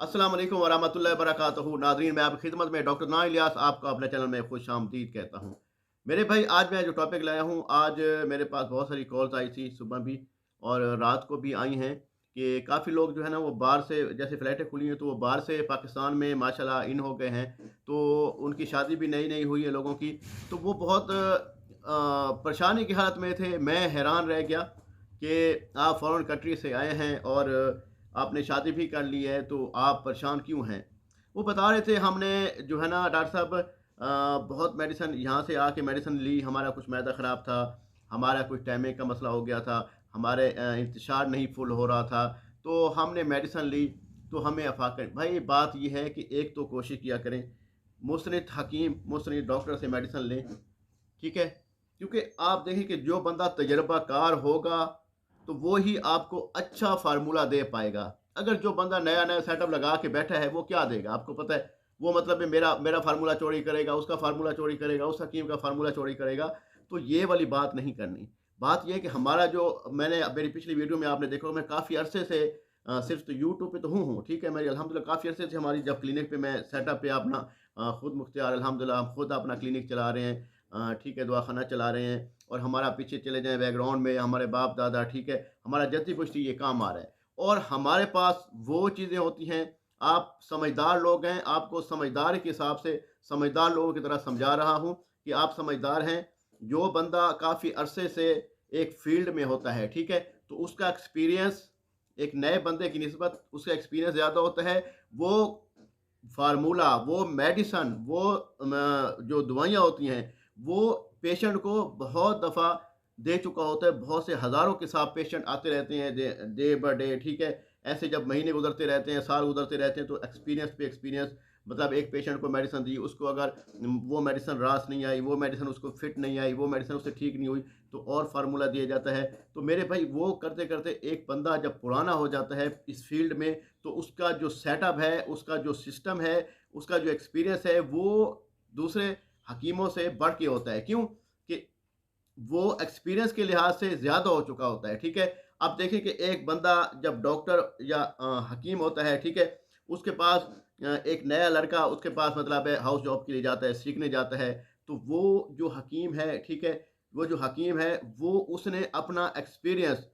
अस्सलाम वालेकुम वरहमतुल्लाहि वबरकातुहू। नाज़रीन, मैं आपकी खिदमत में डॉक्टर ना इलियास आपको अपने चैनल में खुशामदीद कहता हूँ। मेरे भाई, आज मैं जो टॉपिक लाया हूँ, आज मेरे पास बहुत सारी कॉल्स आई थी सुबह भी और रात को भी आई हैं कि काफ़ी लोग जो है ना वो बाहर से, जैसे फ़्लैटें खुली हैं तो वो बाहर से पाकिस्तान में माशाल्लाह इन हो गए हैं। तो उनकी शादी भी नई-नई हुई है लोगों की। तो वो बहुत परेशानी की हालत में थे। मैं हैरान रह गया कि आप फ़ॉरेन कंट्री से आए हैं और आपने शादी भी कर ली है, तो आप परेशान क्यों हैं? वो बता रहे थे हमने जो है ना डॉक्टर साहब बहुत मेडिसिन यहाँ से आके मेडिसिन ली, हमारा कुछ मैदा ख़राब था, हमारा कुछ टाइमिंग का मसला हो गया था, हमारे इंतशार नहीं फुल हो रहा था, तो हमने मेडिसिन ली, तो हमें अफ़ाक़त भाई बात ये है कि एक तो कोशिश किया करें, मुस्तनिद हकीम, मुस्तनिद डॉक्टर से मेडिसिन लें, ठीक है? क्योंकि आप देखें कि जो बंदा तजर्बाकार होगा, तो वो ही आपको अच्छा फ़ार्मूला दे पाएगा। अगर जो बंदा नया-नया सेटअप लगा के बैठा है, वो क्या देगा? आपको पता है, वो मतलब है मेरा मेरा फ़ार्मूला चोरी करेगा, उसका फ़ार्मूला चोरी करेगा, उस हकीम का फ़ार्मूला चोरी करेगा, तो ये वाली बात नहीं करनी। बात ये है कि हमारा जो मैंने मेरी पिछली वीडियो में आपने देखा होगा, मैं काफ़ी अरसे से सिर्फ़ तो यूट्यूब पे तो हूँ, ठीक है? मेरी अल्हम्दुलिल्लाह काफ़ी अरसे से हमारी जब क्लिनिक पे मैं सेटअप पे अपना खुद मुख्तियार अल्हम्दुलिल्लाह हम खुद अपना क्लिनिक चला रहे हैं, ठीक है, दवाखाना चला रहे हैं और हमारा पीछे चले जाएँ बैकग्राउंड में हमारे बाप-दादा, ठीक है, हमारा जद्दी-पुश्ती ये काम आ रहा है और हमारे पास वो चीज़ें होती हैं, आप समझदार लोग हैं, आपको समझदार के हिसाब से समझदार लोगों की तरह समझा रहा हूँ कि आप समझदार हैं। जो बंदा काफ़ी अरसे से एक फ़ील्ड में होता है, ठीक है, तो उसका एक्सपीरियंस एक नए बंदे की निस्बत उसका एक्सपीरियंस ज़्यादा होता है। वो फ़ार्मूला, वो मेडिसन, वो जो दवाइयाँ होती हैं, वो पेशेंट को बहुत दफ़ा दे चुका होता है। बहुत से हज़ारों के साथ पेशेंट आते रहते हैं डे बाय डे, ठीक है? ऐसे जब महीने गुज़रते रहते हैं, साल गुज़रते रहते हैं, तो एक्सपीरियंस पे एक्सपीरियंस, मतलब एक पेशेंट को मेडिसिन दी, उसको अगर वो मेडिसिन रास नहीं आई, वो मेडिसिन उसको फिट नहीं आई, वो मेडिसिन उससे ठीक नहीं हुई, तो और फ़ार्मूला दिया जाता है। तो मेरे भाई, वो करते-करते एक बंदा जब पुराना हो जाता है इस फ़ील्ड में, तो उसका जो सेटअप है, उसका जो सिस्टम है, उसका जो एक्सपीरियंस है, वो दूसरे हकीमों से बढ़ के होता है। क्यों? कि वो एक्सपीरियंस के लिहाज से ज़्यादा हो चुका होता है, ठीक है? अब देखें कि एक बंदा जब डॉक्टर या हकीम होता है, ठीक है? उसके पास एक नया लड़का उसके पास मतलब है हाउस जॉब के लिए जाता है, सीखने जाता है, तो वो जो हकीम है, ठीक है? वो जो हकीम है, वो उसने अपना एक्सपीरियंस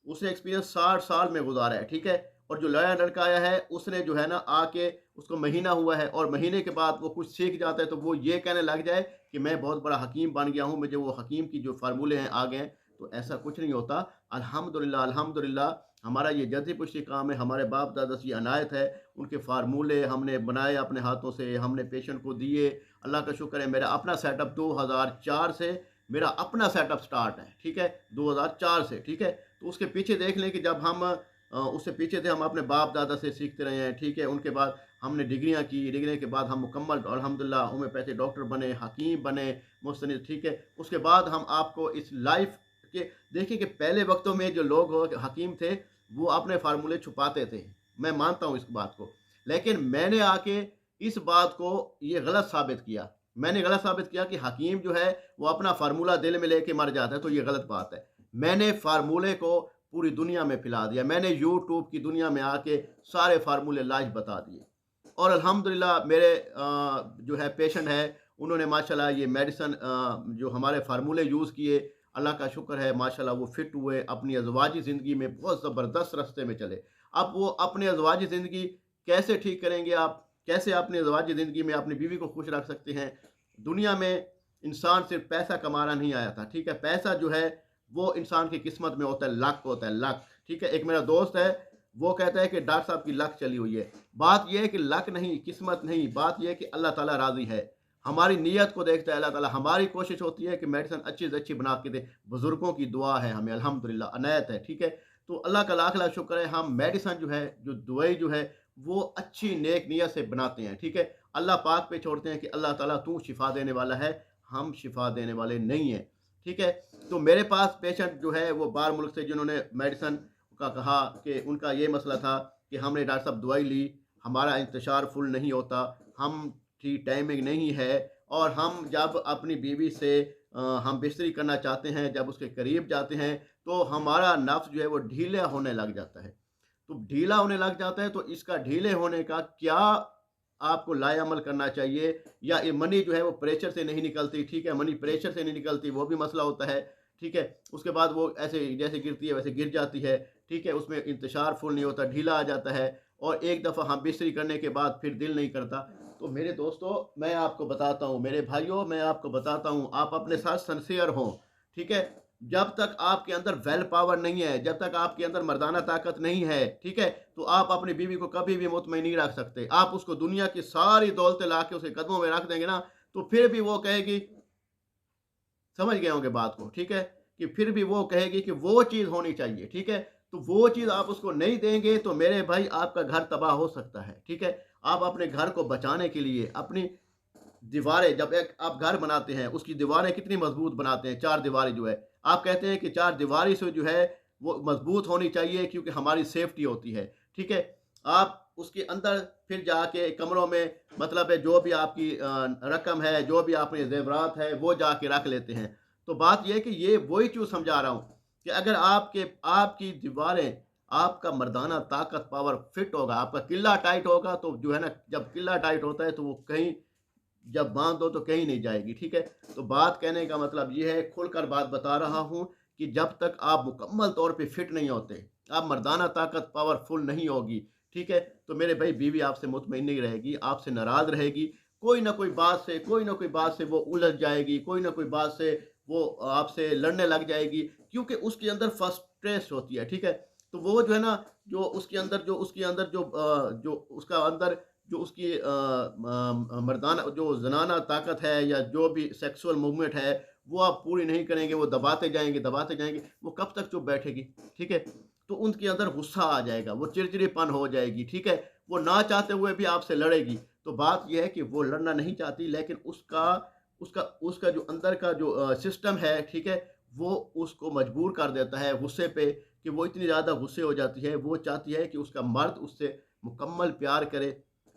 उसने एक्सपीरियंस 60 साल में गुज़ारा है, ठीक है? और जो नया लड़का आया है, उसने जो है ना आके उसको महीना हुआ है और महीने के बाद वो कुछ सीख जाता है, तो वो ये कहने लग जाए कि मैं बहुत बड़ा हकीम बन गया हूँ, मुझे वो हकीम की जो फ़ॉर्मूले हैं आ गए हैं, तो ऐसा कुछ नहीं होता। अल्हम्दुलिल्लाह, अल्हम्दुलिल्लाह हमारा ये जद्दी-पुश्ती काम है, हमारे बाप-दादा से ये अनायत है, उनके फ़ॉर्मूले हमने बनाए अपने हाथों से, हमने पेशेंट को दिए। अल्लाह का शुक्र है, मेरा अपना सेटअप 2004 से मेरा अपना सेटअप स्टार्ट है, ठीक है? 2004 से, ठीक है? तो उसके पीछे देख लें कि जब हम उससे पीछे थे, हम अपने बाप-दादा से सीखते रहे हैं, ठीक है? उनके बाद हमने डिग्रियाँ की, डिग्री के बाद हम मुकम्मल अल्हम्दुलिल्लाह होम्योपैथी डॉक्टर बने, हकीम बने, मुस्तनिद, ठीक है? उसके बाद हम आपको इस लाइफ़ के देखिए कि पहले वक़्तों में जो लोग हकीम थे, वो अपने फ़ॉर्मूले छुपाते थे। मैं मानता हूँ इस बात को। लेकिन मैंने आके इस बात को ये गलत साबित किया। मैंने गलत साबित किया कि हकीम जो है, वो अपना फ़ॉर्मूला दिल में लेके मर जाता है, तो ये गलत बात है। मैंने फ़ॉर्मूले को पूरी दुनिया में फैला दिया। मैंने यूट्यूब की दुनिया में आके सारे फ़ॉर्मूले लाइव बता दिए और अल्हम्दुलिल्लाह मेरे जो है पेशेंट हैं, उन्होंने माशाल्लाह ये मेडिसिन जो हमारे फ़ॉर्मूले यूज़ किए, अल्लाह का शुक्र है माशाल्लाह वो फ़िट हुए, अपनी अज़वाजी ज़िंदगी में बहुत ज़बरदस्त रास्ते में चले। अब वो अपनी अज़वाजी ज़िंदगी कैसे ठीक करेंगे आप? कैसे अपनी अज़वाजी ज़िंदगी में अपनी बीवी को खुश रख सकते हैं? दुनिया में इंसान सिर्फ़ पैसा कमाना नहीं आया था, ठीक है? पैसा जो है वो इंसान की किस्मत में होता है, लक होता है, लक, ठीक है? एक मेरा दोस्त है, वो कहता है कि डॉक्टर साहब की लक चली हुई है। बात ये है कि लक नहीं, किस्मत नहीं, बात ये है कि अल्लाह ताला राज़ी है। हमारी नीयत को देखता है अल्लाह ताला, हमारी कोशिश होती है कि मेडिसिन अच्छी से अच्छी बना के दें। बुज़ुर्गों की दुआ है हमें अल्हम्दुलिल्लाह, अनायत है, ठीक है? तो अल्लाह का लाख-लाख शुक्र है, हम मेडिसिन जो है, जो दवाई जो है, वो अच्छी नेक नीयत से बनाते हैं, ठीक है? अल्लाह पाक पे छोड़ते हैं कि अल्लाह ताला तू शिफ़ा देने वाला है, हम शिफ़ा देने वाले नहीं हैं, ठीक है? तो मेरे पास पेशेंट जो है वो बाहर मुल्क से जिन्होंने मेडिसिन का कहा कि उनका ये मसला था कि हमने डॉक्टर साहब दवाई ली, हमारा इंतशार फुल नहीं होता, हम ठीक टाइमिंग नहीं है और हम जब अपनी बीवी से हम बिस्तरी करना चाहते हैं, जब उसके करीब जाते हैं, तो हमारा नफ्स जो है वो ढीला होने लग जाता है। तो ढीला होने लग जाता है। तो इसका ढीले होने का क्या आपको लाएअमल करना चाहिए, या ये मनी जो है वो प्रेशर से नहीं निकलती, ठीक है, मनी प्रेशर से नहीं निकलती, वो भी मसला होता है, ठीक है। उसके बाद वो ऐसे जैसे गिरती है वैसे गिर जाती है, ठीक है, उसमें इंतशार फुल नहीं होता, ढीला आ जाता है, और एक दफ़ा हम बिस्तरी करने के बाद फिर दिल नहीं करता। तो मेरे दोस्तों, मैं आपको बताता हूँ, मेरे भाइयों, मैं आपको बताता हूँ, आप अपने साथ सिंसियर हों, ठीक है। जब तक आपके अंदर वेल पावर नहीं है, जब तक आपके अंदर मर्दाना ताकत नहीं है, ठीक है, तो आप अपनी बीवी को कभी भी मुतमईन नहीं रख सकते। आप उसको दुनिया की सारी दौलतें ला के उसके कदमों में रख देंगे ना, तो फिर भी वो कहेगी, समझ गए होंगे बात को, ठीक है, कि फिर भी वो कहेगी कि वो चीज़ होनी चाहिए, ठीक है। तो वो चीज़ आप उसको नहीं देंगे तो मेरे भाई आपका घर तबाह हो सकता है, ठीक है। आप अपने घर को बचाने के लिए अपनी दीवारें, जब एक आप घर बनाते हैं उसकी दीवारें कितनी मजबूत बनाते हैं, चार दीवारें जो है, आप कहते हैं कि चार दीवारी से जो है वो मजबूत होनी चाहिए क्योंकि हमारी सेफ्टी होती है, ठीक है। आप उसके अंदर फिर जाके कमरों में, मतलब है जो भी आपकी रकम है, जो भी आपने जेवरात है, वो जाके रख लेते हैं। तो बात यह है कि ये वही चीज़ समझा रहा हूँ कि अगर आपकी दीवारें, आपका मर्दाना ताकत पावर फिट होगा, आपका किला टाइट होगा, तो जो है ना, जब किला टाइट होता है तो वो कहीं, जब बाँध दो तो कहीं नहीं जाएगी, ठीक है। तो बात कहने का मतलब ये है, खुलकर बात बता रहा हूँ कि जब तक आप मुकम्मल तौर पे फिट नहीं होते, आप मर्दाना ताकत पावरफुल नहीं होगी, ठीक है, तो मेरे भाई बीवी आपसे मुतमईन नहीं रहेगी, आपसे नाराज़ रहेगी। कोई ना कोई बात से, कोई ना कोई बात से वो उलझ जाएगी, कोई ना कोई बात से वो आपसे लड़ने लग जाएगी, क्योंकि उसके अंदर फ्रस्ट्रेशन होती है, ठीक है। तो वो जो है ना, जो उसका अंदर जो उसकी मर्दाना जो ज़नाना ताकत है, या जो भी सेक्सुअल मूवमेंट है, वो आप पूरी नहीं करेंगे, वो दबाते जाएँगे, वो कब तक चुप बैठेगी, ठीक है? तो उनके अंदर गुस्सा आ जाएगा, वो चिड़चिड़ीपन हो जाएगी, ठीक है? वो ना चाहते हुए भी आपसे लड़ेगी। तो बात ये है कि वो लड़ना नहीं चाहती, लेकिन उसका उसका उसका जो अंदर का जो सिस्टम है, ठीक है? वो उसको मजबूर कर देता है गुस्से पे, कि वो इतनी ज़्यादा गुस्से हो जाती है, वो चाहती है कि उसका मर्द उससे मुकम्मल प्यार करे,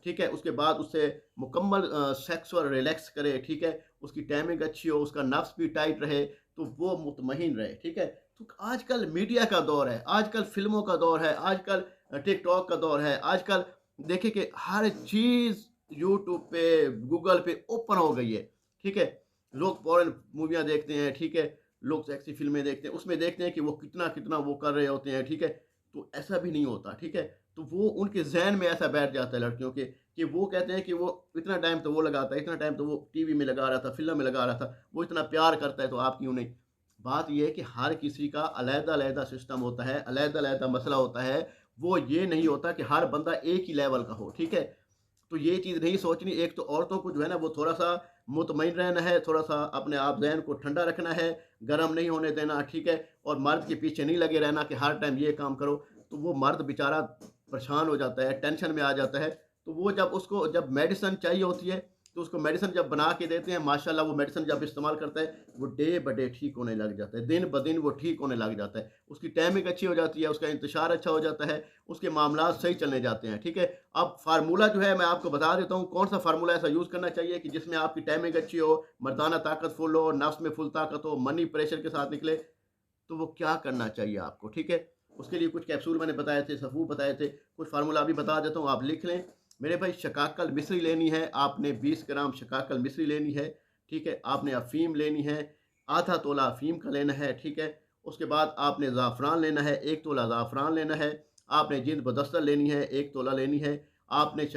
ठीक है? उसके बाद उससे मुकम्मल सेक्स और रिलैक्स करे, ठीक है? उसकी टाइमिंग अच्छी हो, उसका नफ्स भी टाइट रहे, तो वो मुतमईन रहे, ठीक है? तो आजकल मीडिया का दौर है, आजकल फ़िल्मों का दौर है, आजकल टिकटॉक का दौर है, आजकल देखिए कि हर चीज़ यूट्यूब पे, गूगल पे ओपन हो गई है, ठीक है? लोग फ़ॉरेन मूवियाँ देखते हैं, ठीक है? लोग सेक्सी फ़िल्में देखते हैं, उसमें देखते हैं कि वो कितना-कितना वो कर रहे होते हैं, ठीक है? तो ऐसा भी नहीं होता, ठीक है? तो वो उनके ज़हन में ऐसा बैठ जाता है लड़कियों के, कि वो कहते हैं कि वो इतना टाइम तो वो लगाता है, इतना टाइम तो वो टीवी में लगा रहा था, फ़िल्म में लगा रहा था, वो इतना प्यार करता है तो आप क्यों नहीं? बात ये है कि हर किसी का अलग-अलग सिस्टम होता है, अलग-अलग मसला होता है। वो ये नहीं होता कि हर बंदा एक ही लेवल का हो, ठीक है? तो ये चीज़ नहीं सोचनी। एक तो औरतों को जो है ना वो थोड़ा-सा मुतमईन रहना है, थोड़ा-सा अपने आप ज़हन को ठंडा रखना है, गरम नहीं होने देना, ठीक है? और मर्द के पीछे नहीं लगे रहना कि हर टाइम ये काम करो, तो वो मर्द बेचारा परेशान हो जाता है, टेंशन में आ जाता है। तो वो जब मेडिसिन चाहिए होती है, तो उसको मेडिसिन जब बना के देते हैं, माशाल्लाह वो मेडिसिन जब इस्तेमाल करता है, वो डे ब डे ठीक होने लग जाता है, दिन-ब-दिन वो ठीक होने लग जाता है। उसकी टाइमिंग अच्छी हो जाती है, उसका इंतशार अच्छा हो जाता है, उसके मामलात सही चलने जाते हैं, ठीक है? अब फ़ार्मूला जो है मैं आपको बता देता हूँ, कौन-सा फ़ार्मूला ऐसा यूज़ करना चाहिए कि जिसमें आपकी टाइमिंग अच्छी हो, मर्दाना ताकत फुल हो, नफ्स में फुल ताकत हो, मनी प्रेशर के साथ निकले, तो वो क्या करना चाहिए आपको, ठीक है? उसके लिए कुछ कैप्सूल मैंने बताए थे, सफ़ूफ बताए थे, कुछ फ़ार्मूला अभी बता देता हूँ, आप लिख लें। मेरे भाई शकाकल मिश्री लेनी है, आपने 20 ग्राम शकाकल मिश्री लेनी है, ठीक है? आपने अफ़ीम लेनी है, आधा तोला अफ़ीम का लेना है, ठीक है? उसके बाद आपने ज़ाफ़रान लेना है, 1 तोला ज़ाफ़रान लेना है, आपने जिंद बदस्तर लेनी है, 1 तोला लेनी है, आपने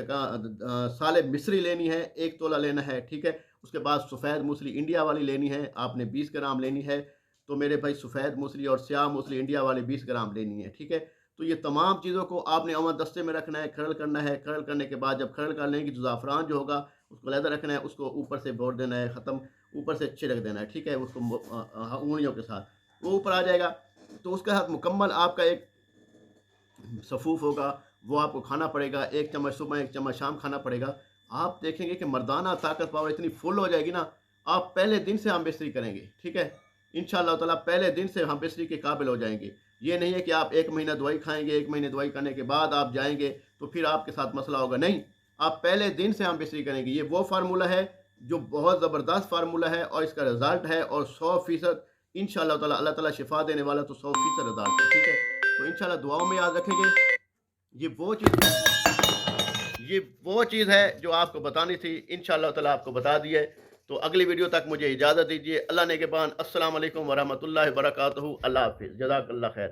साले मिश्री लेनी है, 1 तोला लेना है, ठीक है? उसके बाद सफ़ेद मूसली इंडिया वाली लेनी है, आपने 20 ग्राम लेनी है। तो मेरे भाई सफ़ेद मूसली और स्याह मूसली इंडिया वाली 20 ग्राम लेनी है, ठीक है? तो ये तमाम चीज़ों को आपने अमल दस्ते में रखना है, खरल करना है, खरल करने के बाद जब खरल कर लेंगे तो ज़ाफ़रान जो होगा उसको अलहदा रखना है, उसको ऊपर से बोर देना है, ख़त्म, ऊपर से छिड़क देना है, ठीक है? उसको उँगलियों के साथ, वो ऊपर आ जाएगा, तो उसके साथ मुकम्मल आपका एक सफ़ूफ़ होगा, वो आपको खाना पड़ेगा, 1 चम्मच सुबह, 1 चम्मच शाम खाना पड़ेगा। आप देखेंगे कि मर्दाना ताकत पावर इतनी फुल हो जाएगी ना, आप पहले दिन से हम बिस्तरी करेंगे, ठीक है? इंशाअल्लाह ताला पहले दिन से हम बिस्तरी के काबिल हो जाएँगे। ये नहीं है कि आप 1 महीना दवाई खाएँगे, 1 महीने दवाई करने के बाद आप जाएँगे, तो फिर आपके साथ मसला होगा, नहीं। आप पहले दिन से हम बिस्तरी करेंगे। ये वो फ़ार्मूला है, जो बहुत ज़बरदस्त फ़ार्मूला है और इसका रिज़ल्ट है, और 100% इंशाअल्लाह ताला, अल्लाह ताला शिफ़ा देने वाला, तो 100% रिज़ल्ट है, ठीक है? तो इंशाअल्लाह दुआओं में याद रखेंगे। ये वो चीज़ ये वो चीज़ है जो आपको बतानी थी। इंशाअल्लाह ताला आपको बता दी है। तो अगली वीडियो तक मुझे इजाज़त दीजिए। अल्लाह ने के बाद अस्सलाम वालेकुम व रहमतुल्लाहि व बरकातहू। अल्लाह हाफ़िज़। जज़ाकल्लाह खैर।